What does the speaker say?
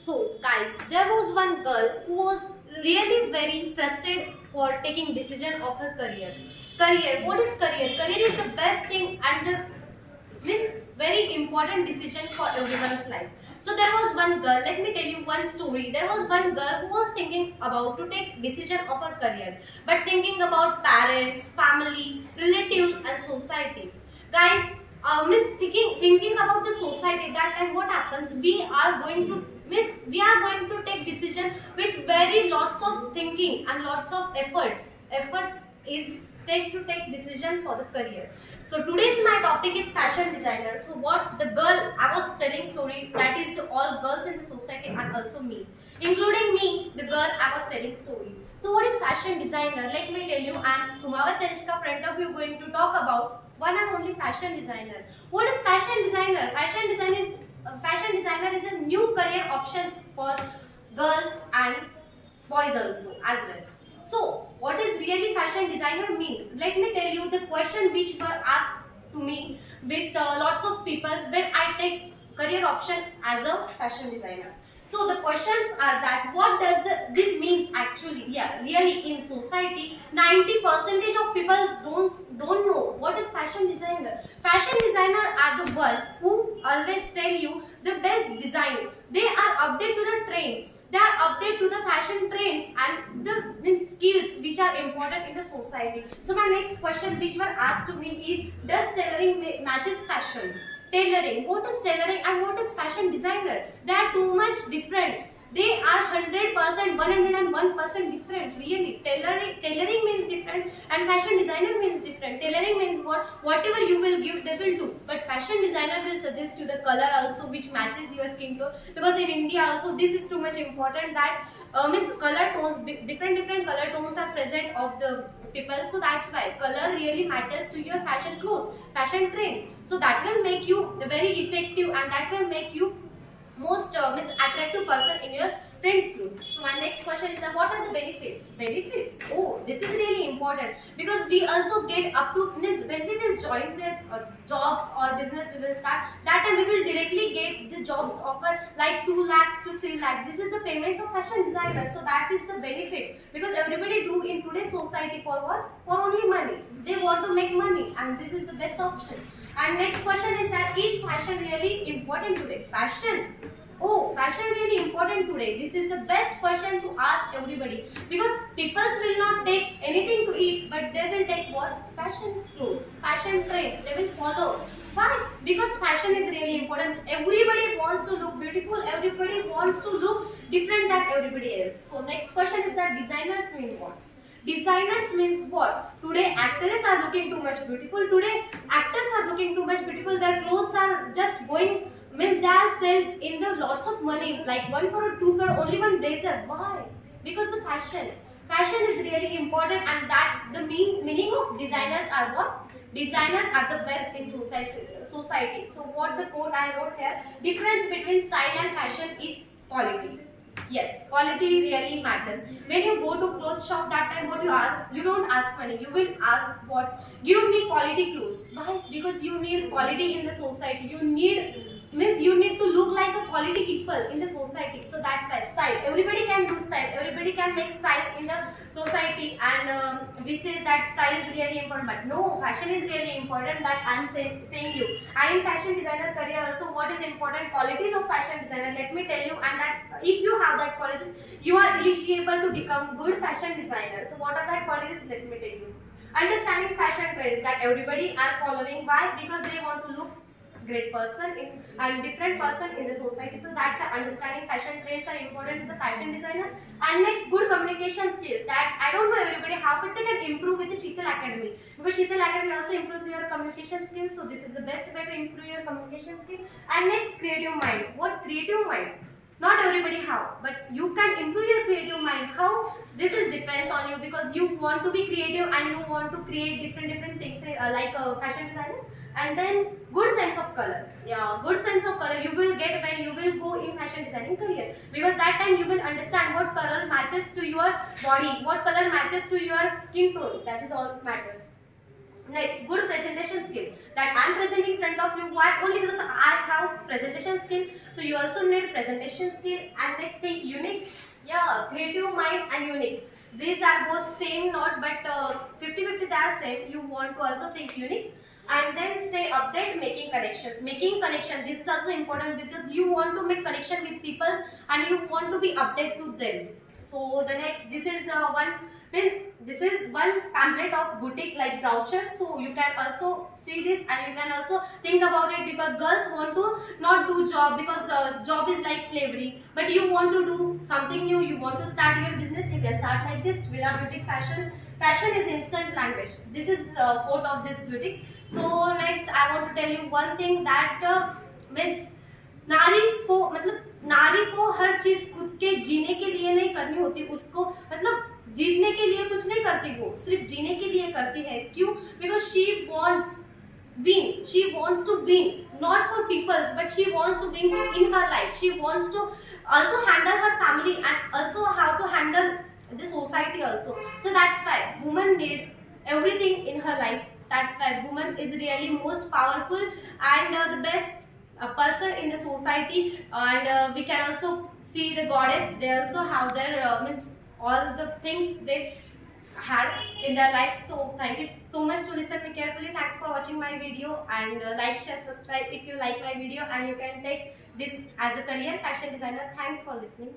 So guys, there was one girl who was really very frustrated for taking decision of her career. Career, what is career? Career is the best thing and the means very important decision for everyone's life. So there was one girl, let me tell you one story. There was one girl who was thinking about to take decision of her career, but thinking about parents, family, relatives and society. Guys, means thinking about the society, that time what happens, we are going to take decision with very lots of thinking and lots of efforts is take decision for the career. So today's my topic is fashion designer. So what the girl I was telling story, that is the all girls in the society and also me, including me, the girl I was telling story. So what is fashion designer? Let me tell you, I'm Kumawat Tanishka, front of you, going to talk about one and only fashion designer. What is fashion designer? Fashion designer is a new career options for girls and boys also as well. So what is really fashion designer means? Let me tell you the question which were asked to me with lots of people when I take career option as a fashion designer. So the questions are that what does this means actually? Yeah, really in society 90% of people don't know what is fashion designer. Fashion designer are the one who always tell you the best design. They are updated to the trends. They are updated to the fashion trends and the skills which are important in the society. So my next question which were asked to me is, does tailoring matches fashion? Tailoring, what is tailoring and what is fashion designer? They are too much different. They are 100%, 101% different. Really, tailoring means different and fashion designer means different. Tailoring means whatever you will give, they will do. But fashion designer will suggest you the color also which matches your skin tone. Because in India also this is too much important that means color tones, different color tones are present of the people. So that's why color really matters to your fashion clothes, fashion trends. So that will make you very effective and that will make you most means attractive person in your friends group. So my next question is that what are the benefits? Benefits. Oh, this is really important because we also get up to means when we will join the jobs or business we will start. That time we will directly get the jobs offer like 2 lakhs to 3 lakhs. This is the payments of fashion designer. So that is the benefit because everybody do in today's society for what? For only money. They want to make money and this is the best option. And next question is that, is fashion really important today? Fashion. Oh, fashion really important today. This is the best question to ask everybody because people will not take anything to eat, but they will take what? Fashion clothes, fashion trends. They will follow. Why? Because fashion is really important. Everybody wants to look beautiful. Everybody wants to look different than everybody else. So next question is that designers mean what? Designers means what? Today actors are looking too much beautiful. Today actors are looking too much beautiful. Their clothes are just going, means they are sell in the lots of money, like 1 crore, 2 crore, only one blazer. Why? Because the fashion. Fashion is really important and that the meaning of designers are what? Designers are the best in society. So what the quote I wrote here, difference between style and fashion is quality. Yes, quality really matters. When you go to clothes shop, that time what you ask, you don't ask money. You will ask what? Give me quality clothes. Why? Because you need quality in the society. You need to look like a quality people in the society. So that's why style. Everybody can do style. Everybody can make style in the society. And we say that style is really important. But no, fashion is really important. Like I'm saying you. And in fashion designer career also, what is important? Qualities of fashion designer. Let me tell you. And that if you have that qualities, you are eligible to become good fashion designer. So what are that qualities? Let me tell you. Understanding fashion trends that everybody are following. Why? Because they want to look great person and different person in the society. So that's the understanding fashion trends are important to the fashion designer. And next, good communication skill. That I don't know everybody how, but they can improve with the Sheetal Academy because Sheetal Academy also improves your communication skills. So this is the best way to improve your communication skill. And next, creative mind. What creative mind? Not everybody how, but you can improve your creative mind. How? This is depends on you because you want to be creative and you want to create different things like a fashion designer. And then good sense of color. Yeah, good sense of color you will get when you will go in fashion designing career because that time you will understand what color matches to your body, what color matches to your skin tone. That is all matters. Next, good presentation skill. That I'm presenting in front of you. Why? Only because I have presentation skill. So you also need presentation skill. And next thing, unique. Yeah, creative mind and unique. These are both same, not but 50-50 they are same. You want to also think unique. And then stay update, making connections. Making connection. This is also important because you want to make connection with people and you want to be update to them. So the next, this is one. This is one pamphlet of boutique like brochure. So you can also see this and you can also think about it because girls want to not do job because job is like slavery. But you want to do something new. You want to start your business. You can start like this. Villa Boutique Fashion. Fashion is instant language. This is quote of this boutique. So next, I want to tell you one thing that means नारी को हर चीज खुद के जीने के लिए नहीं करनी होती, उसको मतलब जीतने के लिए कुछ नहीं करती, वो सिर्फ जीने के लिए करती है. क्यों? Because she wants to win not for peoples but she wants to win in her life. She wants to also handle her family and also how to handle the society also. So that's why women need everything in her life. That's why woman is really most powerful and the best person in the society. And we can also see the goddess. They also have their means all the things they had in their life. So thank you so much to listen me carefully. Thanks for watching my video and like, share, subscribe if you like my video and you can take this as a career fashion designer. Thanks for listening.